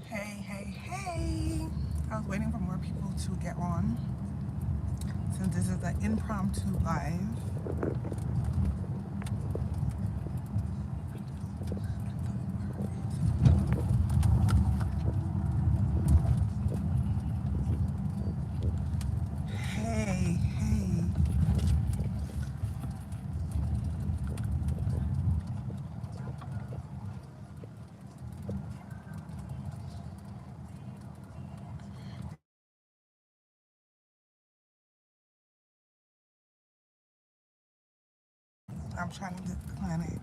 Hey, hey, hey. I was waiting for more people to get on since this is an impromptu live. Hey, hey. I'm trying to get the planet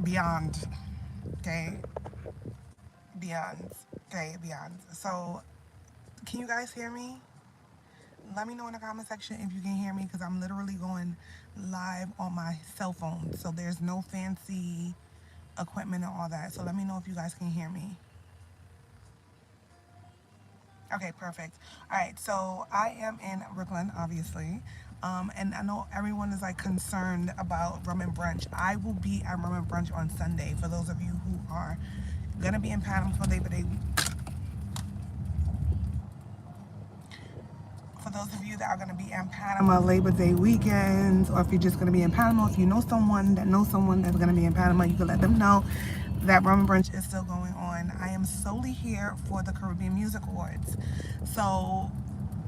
beyond, okay? Beyond, okay? Beyond. So, can you guys hear me? Let me know in the comment section if you can hear me because I'm literally going live on my cell phone. So, there's no fancy equipment and all that. So, let me know if you guys can hear me. Okay, perfect. All right, so I am in Brooklyn, obviously. And I know everyone is like concerned about rum and brunch. I will be at rum and brunch on Sunday for those of you who are gonna be in Panama for Labor Day. For those of you that are gonna be in Panama Labor Day weekends, or if you're just gonna be in Panama, if you know someone that knows someone that's gonna be in Panama, you can let them know that rum and brunch is still going on. I am solely here for the Caribbean Music Awards. So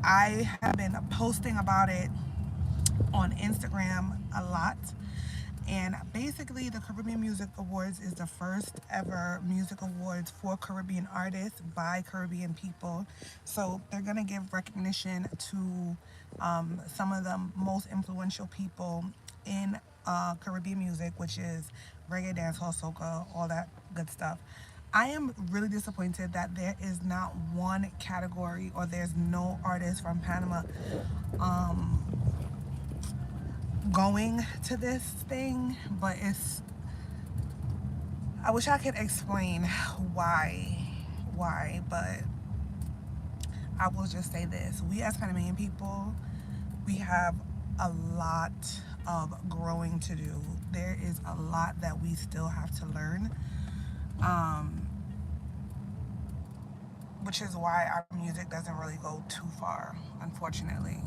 I have been posting about it on Instagram a lot. And basically, the Caribbean Music Awards is the first ever music awards for Caribbean artists by Caribbean people. So they're going to give recognition to some of the most influential people in Caribbean music, which is reggae, dancehall, soca, all that good stuff. I am really disappointed that there is not one category or there's no artist from Panama going to this thing, but I wish I could explain why, but I will just say this. We as Panamanian people, we have a lot of growing to do. There is a lot that we still have to learn, which is why our music doesn't really go too far, unfortunately.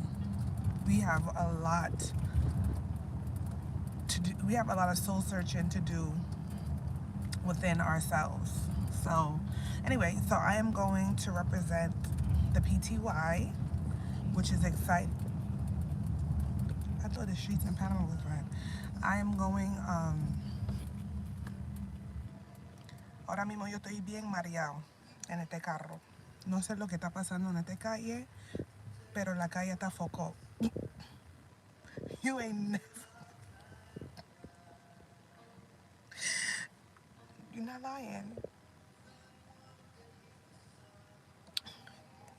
We have a lot to do. We have a lot of soul searching to do within ourselves. So anyway, so I am going to represent the PTY, which is exciting. I thought the streets in Panama was red. I am going, ahora mismo yo estoy bien mareado en este carro. No sé lo que está pasando en esta calle, pero la calle está foco. You ain't never, you're not lying.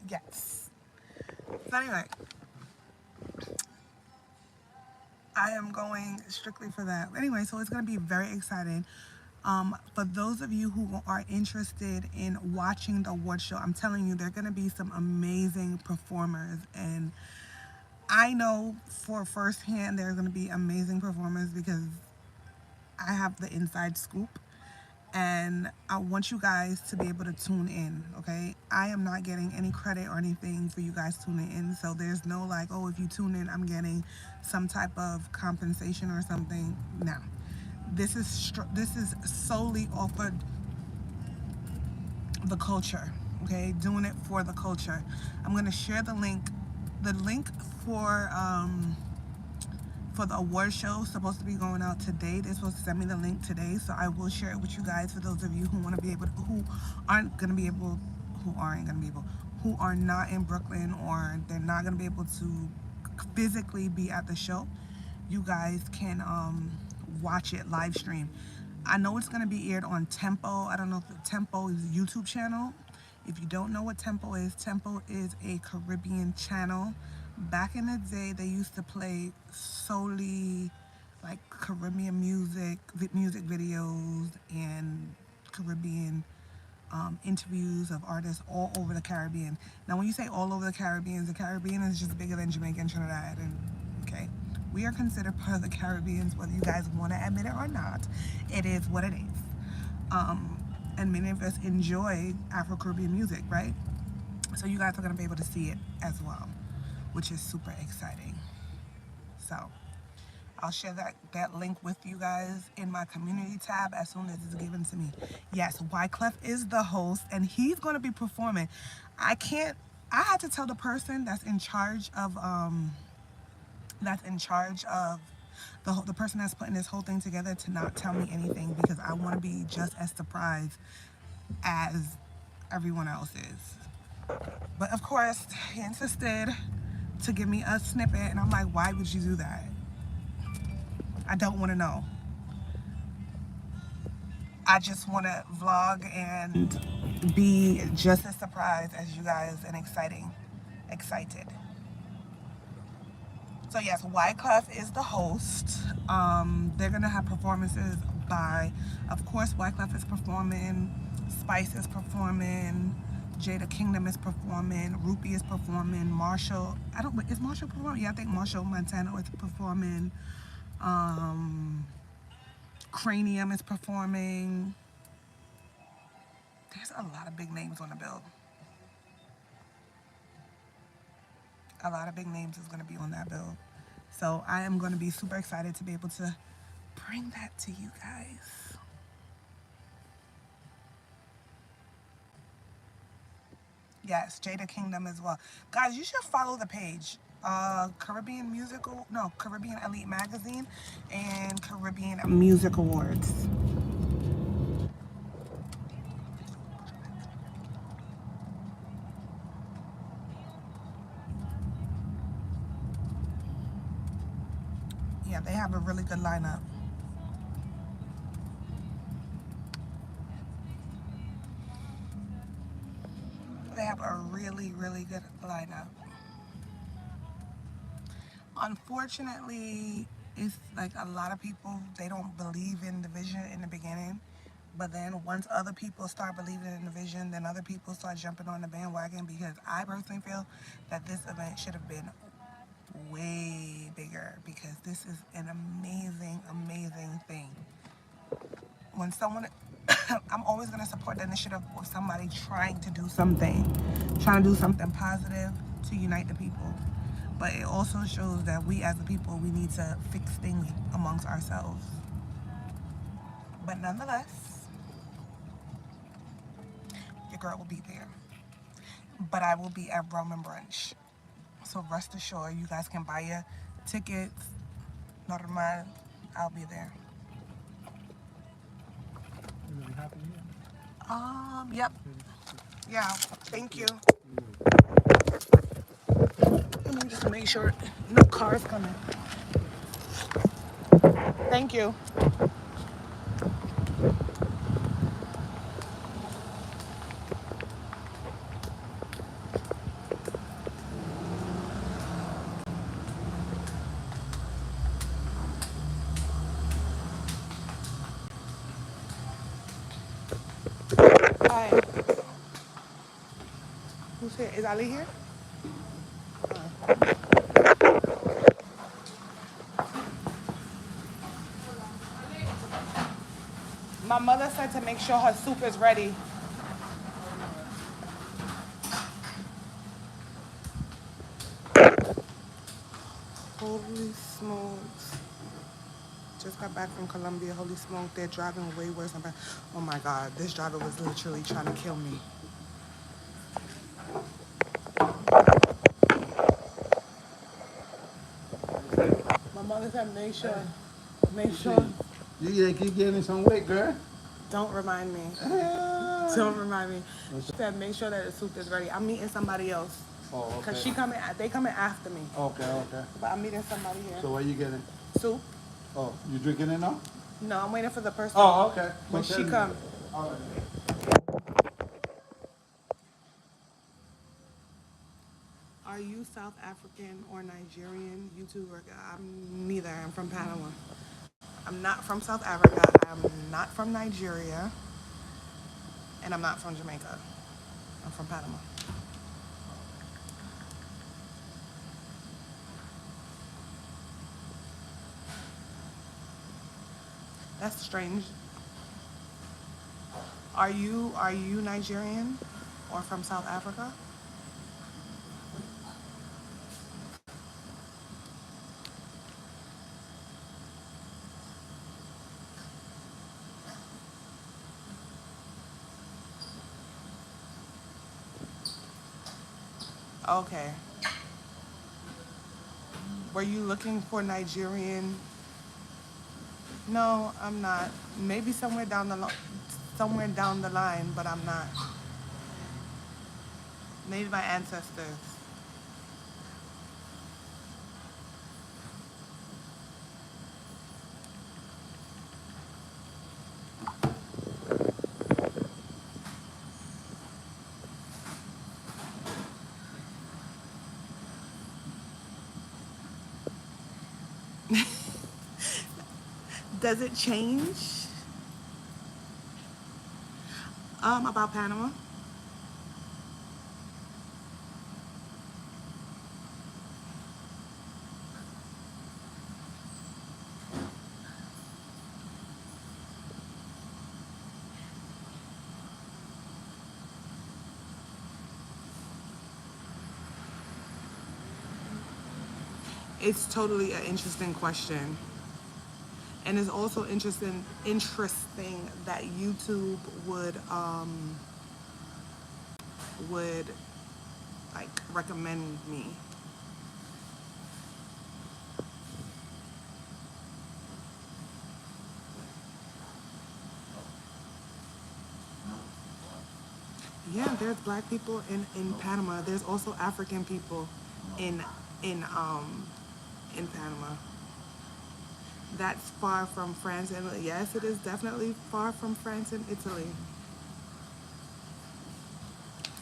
Yes. So anyway, I am going strictly for that. Anyway, so it's going to be very exciting. For those of you who are interested in watching the award show, I'm telling you, there are going to be some amazing performers. And I know for firsthand there are going to be amazing performers because I have the inside scoop. And I want you guys to be able to tune in, okay? I am not getting any credit or anything for you guys tuning in, so there's no like, oh, if you tune in, I'm getting some type of compensation or something. No, this is solely off of the culture, okay? Doing it for the culture. I'm gonna share the link. The link for the award show is supposed to be going out today. They're supposed to send me the link today, so I will share it with you guys for those of you who want to be able to, who aren't gonna be able who are not in Brooklyn or they're not going to be able to physically be at the show, you guys can watch it live stream. I know it's going to be aired on Tempo. I don't know if the Tempo is a YouTube channel. If you don't know what Tempo is a Caribbean channel. Back in the day, they used to play solely like Caribbean music videos and Caribbean interviews of artists all over the Caribbean. Now, when you say all over the Caribbean is just bigger than Jamaica and Trinidad. And okay, we are considered part of the Caribbeans, whether you guys want to admit it or not. It is what it is. And many of us enjoy Afro-Caribbean music, right? So you guys are going to be able to see it as well, which is super exciting. So I'll share that link with you guys in my community tab as soon as it's given to me. Yes, Wyclef is the host, and he's going to be performing. I had to tell the person that's in charge of the person that's putting this whole thing together to not tell me anything, because I want to be just as surprised as everyone else is. But of course, he insisted to give me a snippet, and I'm like, why would you do that? I don't want to know. I just want to vlog and be just as surprised as you guys and excited. So yes, Wyclef is the host. They're gonna have performances by, of course, Wyclef is performing, Spice is performing, Jada Kingdom is performing, Rupi is performing, Marshall, is Marshall performing? Yeah, I think Marshall Montana is performing. Cranium is performing. There's a lot of big names on the bill. A lot of big names is going to be on that bill. So I am going to be super excited to be able to bring that to you guys. Yes, Jada Kingdom as well. Guys, you should follow the page. Caribbean Elite Magazine and Caribbean Music Awards. Yeah, they have a really good lineup. They have a really, really good lineup. Unfortunately, it's like a lot of people, they don't believe in the vision in the beginning. But then once other people start believing in the vision, then other people start jumping on the bandwagon, because I personally feel that this event should have been way bigger, because this is an amazing, amazing thing. When someone, I'm always going to support the initiative of somebody trying to do something positive to unite the people. But it also shows that we as a people, we need to fix things amongst ourselves. But nonetheless, your girl will be there. But I will be at Roman Brunch. So rest assured, you guys can buy your tickets. Normal, I'll be there. Yep. Yeah, thank you. Let me just make sure no cars coming. Thank you. Hi. Who's here? Is Ali here? My mother said to make sure her soup is ready. Holy smokes. Just got back from Colombia. Holy smoke, they're driving way worse than oh my God, this driver was literally trying to kill me. My mother said make sure. You keep getting some weight, girl. Don't remind me. Don't remind me. She said, make sure that the soup is ready. I'm meeting somebody else. Oh, okay. Because they coming after me. Okay, okay. But I'm meeting somebody here. So what are you getting? Soup. Oh, you drinking it now? No, I'm waiting for the person. Oh, okay. When she come. All right. Are you South African or Nigerian YouTuber? I'm neither. I'm from Panama. I'm not from South Africa. I'm not from Nigeria. And I'm not from Jamaica. I'm from Panama. That's strange. Are you Nigerian or from South Africa? Okay. Were you looking for Nigerian? No, I'm not. Maybe somewhere down the line, but I'm not. Maybe my ancestors. Does it change? About Panama. It's totally an interesting question. And it's also interesting that YouTube would like recommend me. Yeah, there's black people in Panama. There's also African people in in um in Panama. That's far from France and yes, it is definitely far from France and Italy.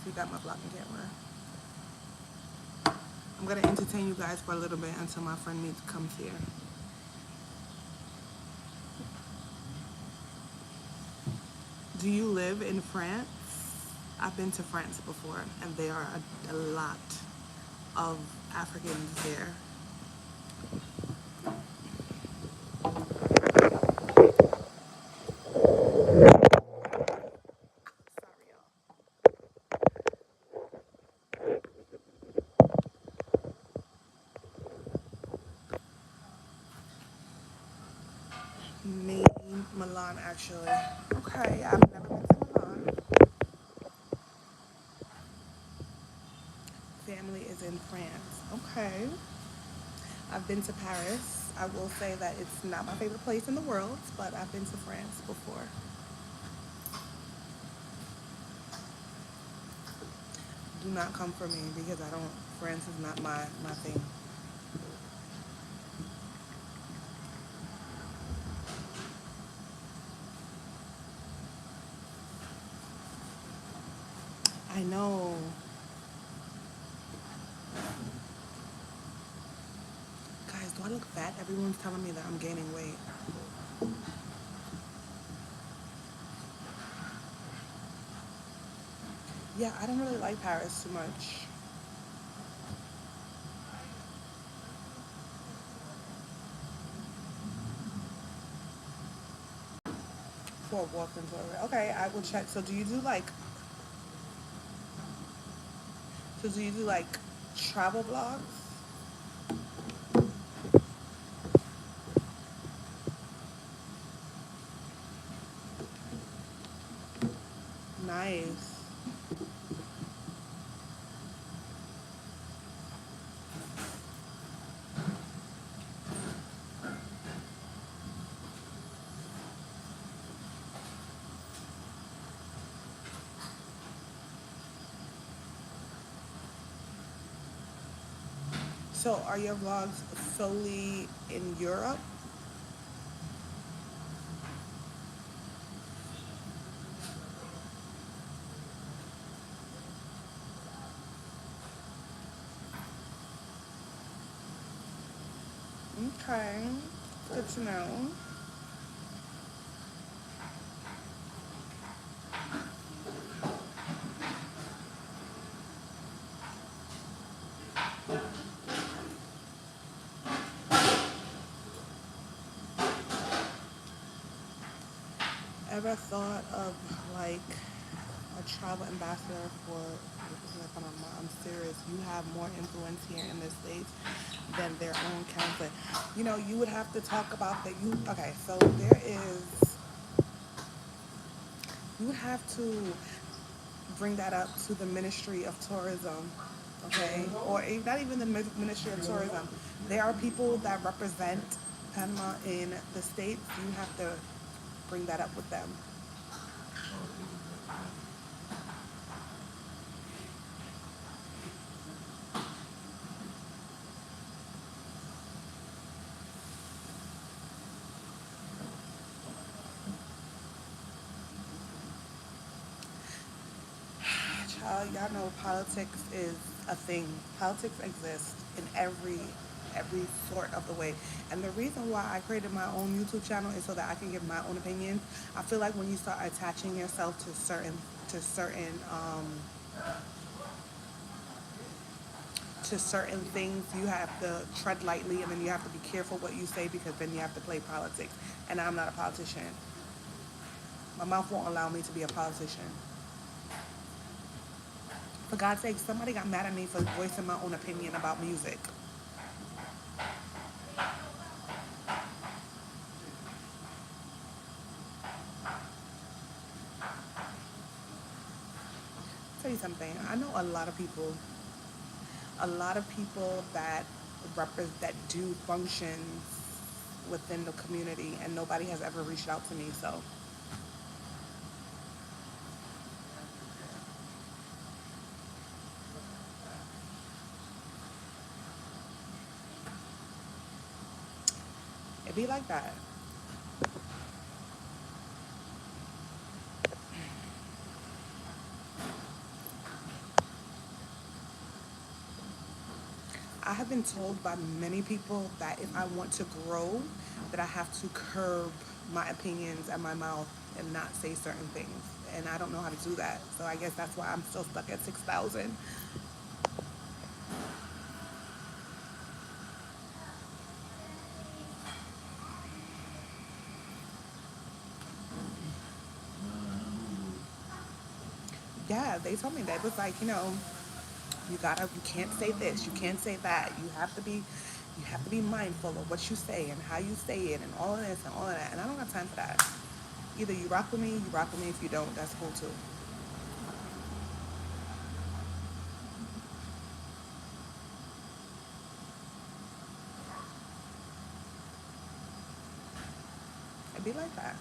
We got my blocking camera. I'm gonna entertain you guys for a little bit until my friend comes here. Do you live in France? I've been to France before, and there are a lot of Africans there. Sorry, y'all. Maine, Milan, actually. Okay, I've never been to Milan. Family is in France. Okay. I've been to Paris. I will say that it's not my favorite place in the world, but I've been to France before. Do not come for me because France is not my thing. I know. Guys, do I look fat? Everyone's telling me that I'm gaining weight. Yeah, I don't really like Paris too much. For a walk into it. Okay, I will check. So do you do like travel vlogs? Nice. So are your vlogs solely in Europe? Okay, good to know. Ever thought of like a travel ambassador for? Like, I'm serious. You have more influence here in the States than their own counselor. You know, you would have to talk about that. You okay? So there is. You would have to bring that up to the Ministry of Tourism, okay? Or not even the Ministry of Tourism. There are people that represent Panama in the States. You have to bring that up with them. Child, y'all know politics is a thing. Politics exists in every sort of the way. And the reason why I created my own YouTube channel is so that I can give my own opinions. I feel like when you start attaching yourself to certain things, you have to tread lightly, and then you have to be careful what you say, because then you have to play politics. And I'm not a politician. My mouth won't allow me to be a politician. For God's sake, somebody got mad at me for voicing my own opinion about music. Tell you something. I know a lot of people that that do functions within the community, and nobody has ever reached out to me. So it be like that. I have been told by many people that if I want to grow, that I have to curb my opinions and my mouth and not say certain things. And I don't know how to do that. So I guess that's why I'm still stuck at 6,000. Yeah, they told me that. It was like, you can't say this, you can't say that. You have to be mindful of what you say and how you say it and all of this and all of that. And I don't have time for that. Either you rock with me, you rock with me. If you don't, that's cool too. It'd be like that.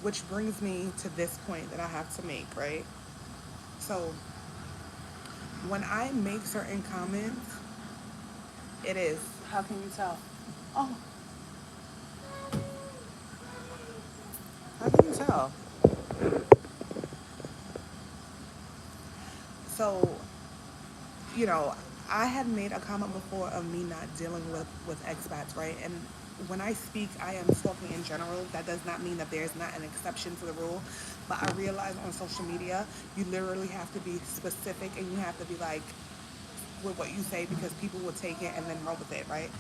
Which brings me to this point that I have to make, right? So when I make certain comments, it is. How can you tell? Oh, how can you tell? So, you know, I had made a comment before of me not dealing with expats, right? And when I speak, I am talking in general. That does not mean that there's not an exception to the rule. But I realize on social media, you literally have to be specific, and you have to be like with what you say, because people will take it and then run with it, right?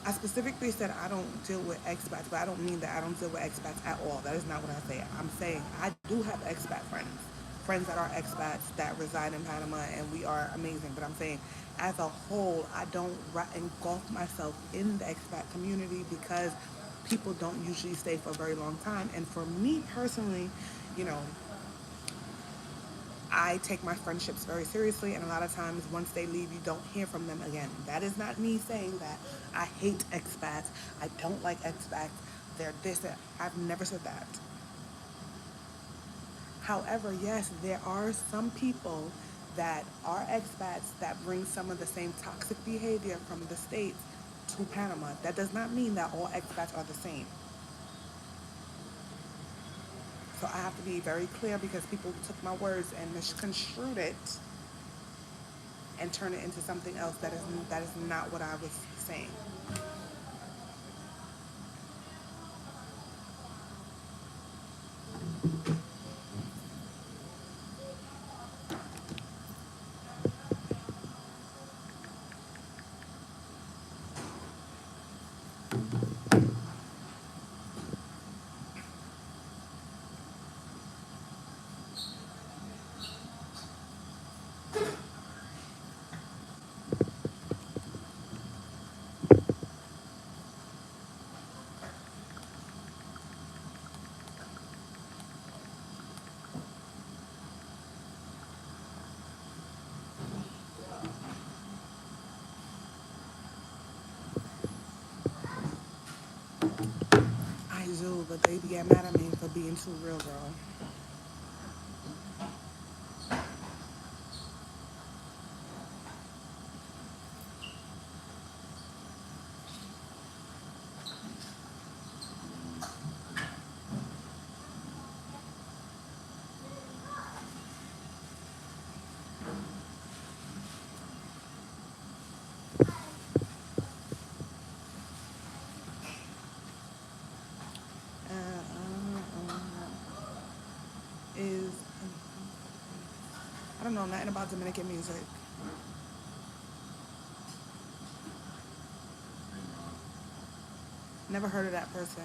I specifically said I don't deal with expats, but I don't mean that I don't deal with expats at all. That is not what I say. I'm saying I do have expat friends that are expats that reside in Panama, and we are amazing. But I'm saying, as a whole, I don't engulf myself in the expat community, because people don't usually stay for a very long time. And for me personally, you know, I take my friendships very seriously, and a lot of times once they leave, you don't hear from them again. That is not me saying that I hate expats. I don't like expats. They're this. That. I've never said that. However, yes, there are some people that are expats that bring some of the same toxic behavior from the States to Panama. That does not mean that all expats are the same. So I have to be very clear because people took my words and misconstrued it and turned it into something else that is not what I was saying. I do, but they get mad at me for being too real, girl. Is I don't know nothing about Dominican music. Never heard of that person.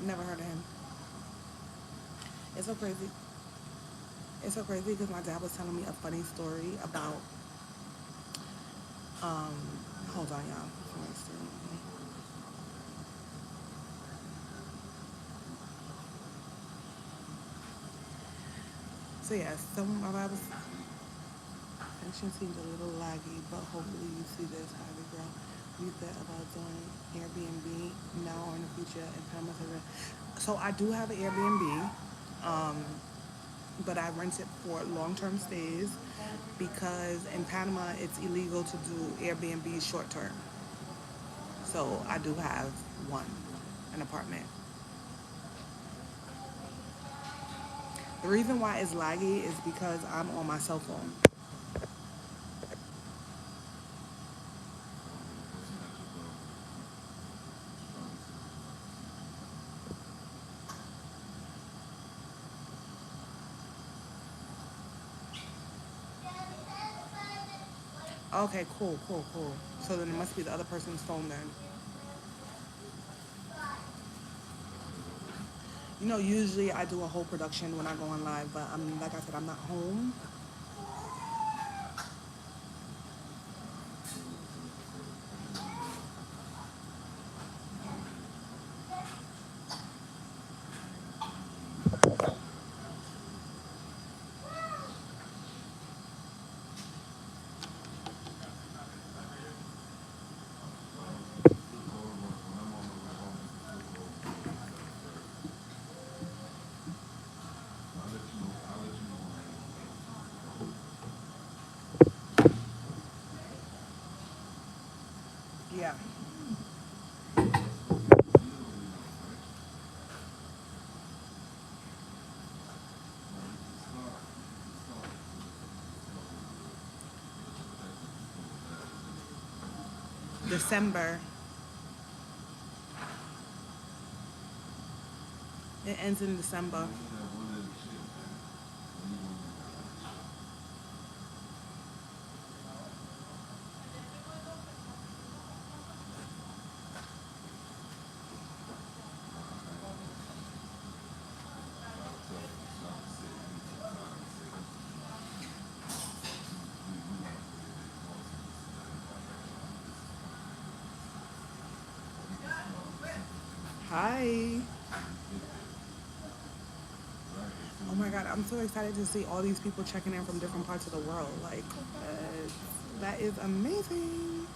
Never heard of him. It's so crazy. It's so crazy because my dad was telling me a funny story about um hold on y'all. So yes, some of I was connection seems a little laggy, but hopefully you see this, Ivy girl. You said about doing Airbnb now or in the future in Panama. So I do have an Airbnb, um, but I rent it for long-term stays because in Panama it's illegal to do Airbnb short-term. So I do have one, an apartment. The reason why it's laggy is because I'm on my cell phone. Okay, cool, cool, cool. So then it must be the other person's phone then. You know, usually I do a whole production when I go on live, but I'm like I said, I'm not home. Yeah. December. It ends in December. Hi. Oh my God, I'm so excited to see all these people checking in from different parts of the world. Like, that is amazing.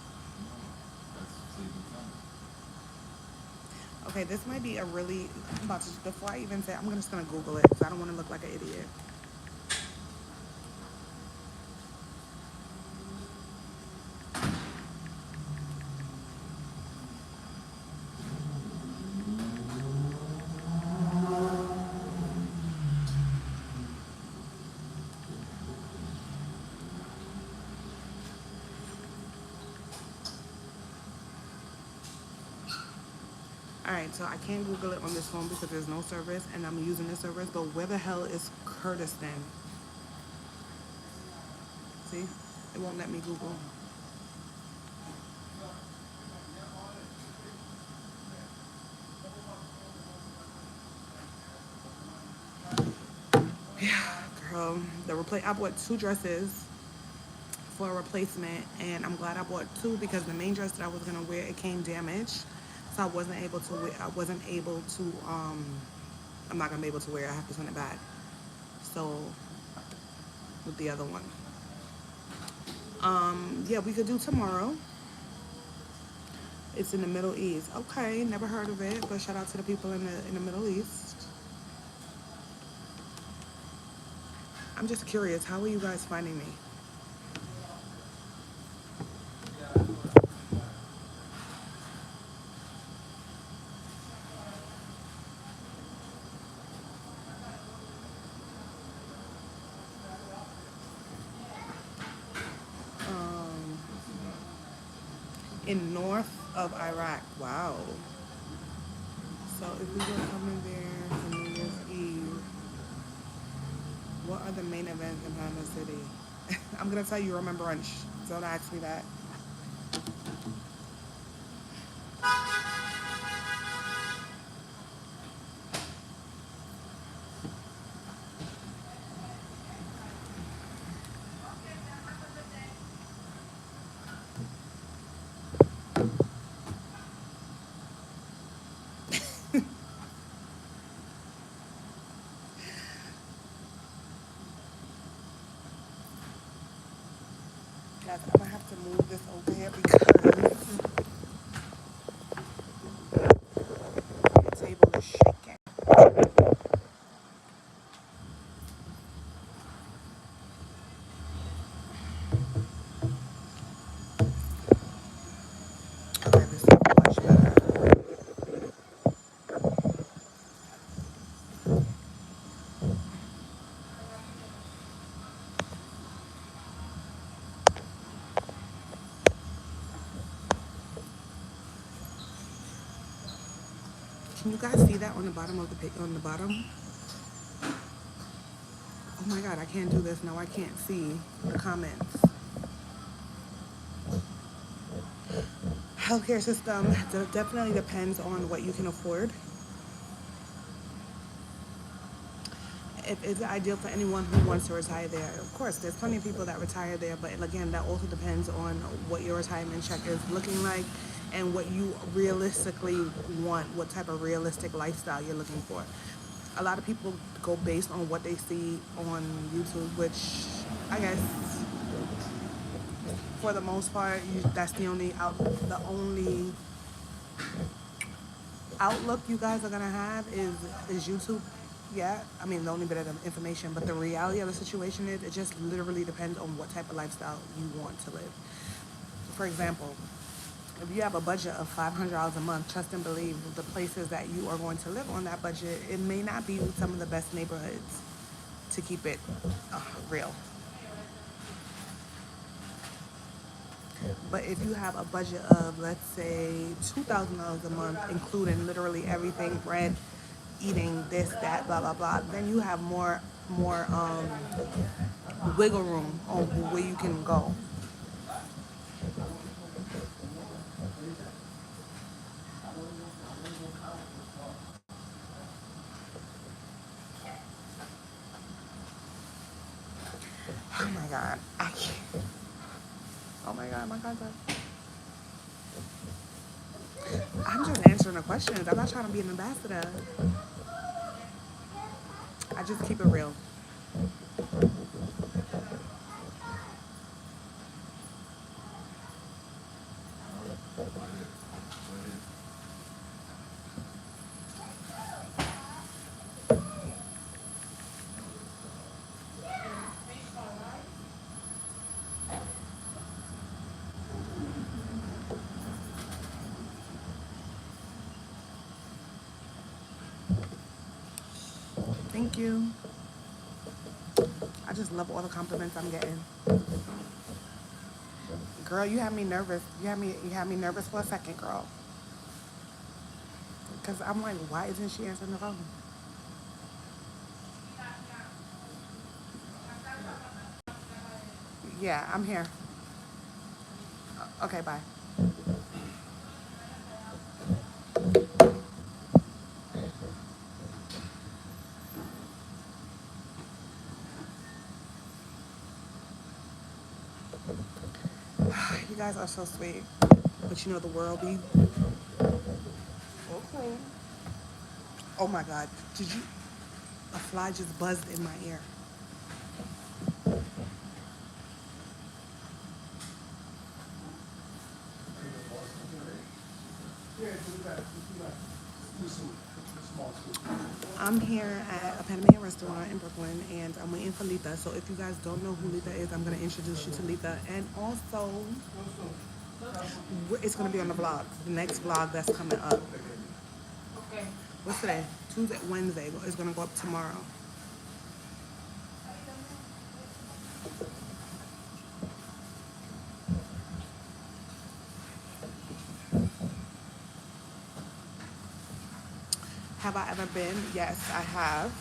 Okay, this might be a really, I'm about to, before I even say, I'm just gonna Google it because I don't want to look like an idiot. All right, so I can't Google it on this phone because there's no service and I'm using this service, but where the hell is Kurdistan? See, it won't let me Google. Girl, I bought two dresses for a replacement, and I'm glad I bought two because the main dress that I was gonna wear, it came damaged, so I wasn't able to wear. I wasn't able to. I'm not gonna be able to wear it. I have to send it back. So with the other one, yeah, we could do tomorrow. It's in the Middle East. Okay, never heard of it, but shout out to the people in the Middle East. I'm just curious, how are you guys finding me? Um, in north of Iraq. Wow. So if we were coming there for New Year's Eve, what are the main events in Panama City? I'm gonna tell you Remember Brunch. Don't ask me that. Guys, I'm gonna have to move this over here because the table is shaking. Okay, this is much better. Can you guys see that on the bottom of the pic? On the bottom? Oh my God, I can't do this. No, I can't see the comments. Healthcare system definitely depends on what you can afford. If it's ideal for anyone who wants to retire there. Of course, there's plenty of people that retire there, but again, that also depends on what your retirement check is looking like and what you realistically want, what type of realistic lifestyle you're looking for. A lot of people go based on what they see on YouTube, which I guess for the most part, that's the only outlook you guys are gonna have is YouTube. Yeah, I mean the only bit of information, but the reality of the situation is it just literally depends on what type of lifestyle you want to live. For example, if you have a budget of $500 a month, trust and believe the places that you are going to live on that budget, it may not be some of the best neighborhoods to keep it real. But if you have a budget of, let's say, $2,000 a month, including literally everything, rent, eating, this, that, blah, blah, blah, then you have more wiggle room on where you can go. Oh my God, I can't. Oh my God, my contact. I'm just answering the questions. I'm not trying to be an ambassador. I just keep it real. Thank you. I just love all the compliments I'm getting. Girl, you had me nervous. You had me nervous for a second, girl. Cause I'm like, why isn't she answering the phone? Yeah, I'm here. Okay, bye. You guys are so sweet. But you know the world be okay. Oh my God. Did you a fly just buzzed in my ear. I'm here at a Panamanian restaurant in Brooklyn and I'm waiting for Letha. So if you guys don't know who Letha is, I'm gonna introduce you to Letha. And also it's gonna be on the vlog. The next vlog that's coming up. What's today? Tuesday, Wednesday. It's gonna go up tomorrow. Have I ever been? Yes, I have.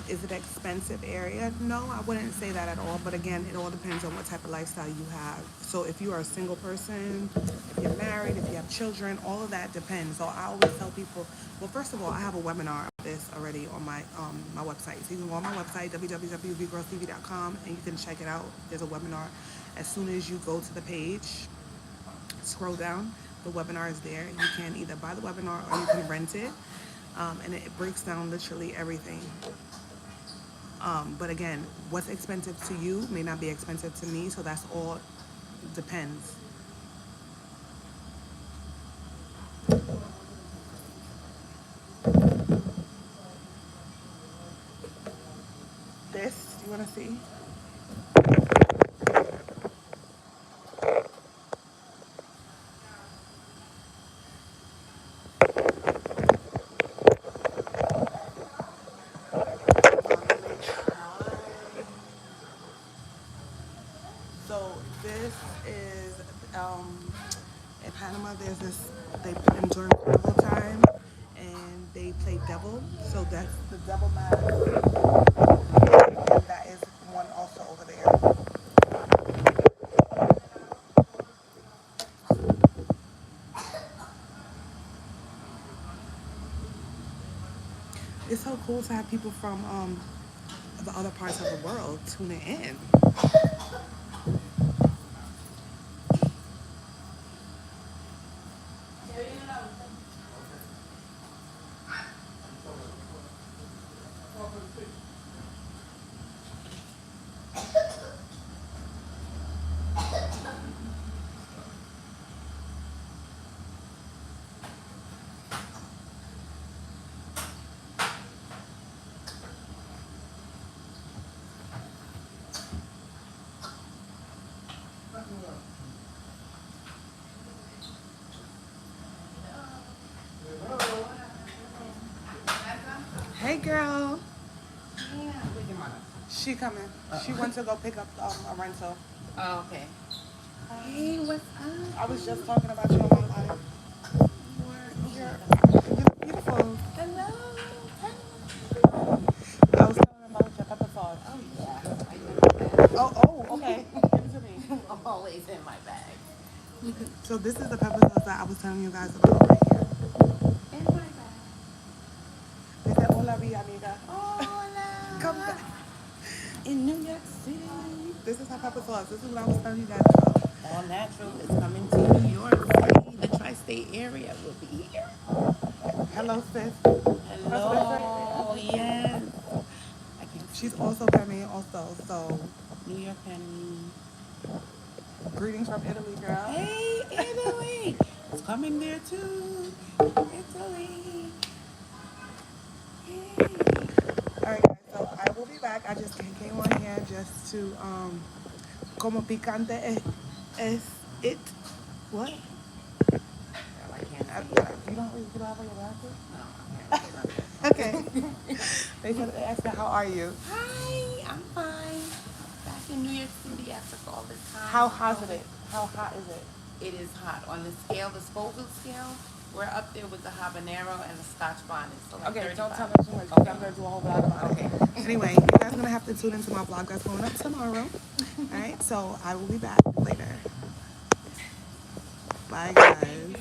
Is it an expensive area? No, I wouldn't say that at all. But again, it all depends on what type of lifestyle you have. So if you are a single person, if you're married, if you have children, all of that depends. So I always tell people, well, first of all, I have a webinar of this already on my website. So you can go on my website, www.VGIRL TV.com, and you can check it out. There's a webinar. As soon as you go to the page, scroll down, the webinar is there. You can either buy the webinar or you can rent it. And it breaks down literally everything. But again, what's expensive to you may not be expensive to me, so that's all depends. This, you want to see? So this is in Panama. There's this they during carnival time, and they play devil. So that's the devil mask, and that is one also over there. It's so cool to have people from the other parts of the world tuning in. Hey, girl. She coming. She went to go pick up a rental. Oh, okay. Hey, what's up? I was just talking about you on my live. You're beautiful. Hello. I was telling them about your pepper sauce. Oh, yeah. I know that. Oh, okay. Give it to me. Always in my bag. So this is the pepper sauce that I was telling you guys about right here. In my bag. They said, hola, mi amiga. Hola. Come back. In New York City. This is our pepper sauce. This is what I was telling you guys about. All natural is coming to New York City. The tri-state area will be here. Hello, sis. Hello. Yes. She's also Panamanian also. So New York Panamanian. greetings from Italy, girl. Hey, Italy! It's coming there too. Italy. Hey. Alright guys, so I will be back. I just came on here just to como picante es it. What? No, I can't I, say you don't have on your glasses? No, I can't say that. Okay. They asked me how are you? Hi, I'm fine. Back in New York City after all this time. How hot is it? How hot is it? It is hot. On the scale, the Scoville scale, we're up there with the habanero and the Scotch bonnet. So like Okay, 35. don't tell me too much because I'm going to do a whole vlog about it. Okay. Anyway, you guys are going to have to tune into my vlog that's going up tomorrow. Alright, so I will be back later. Bye guys.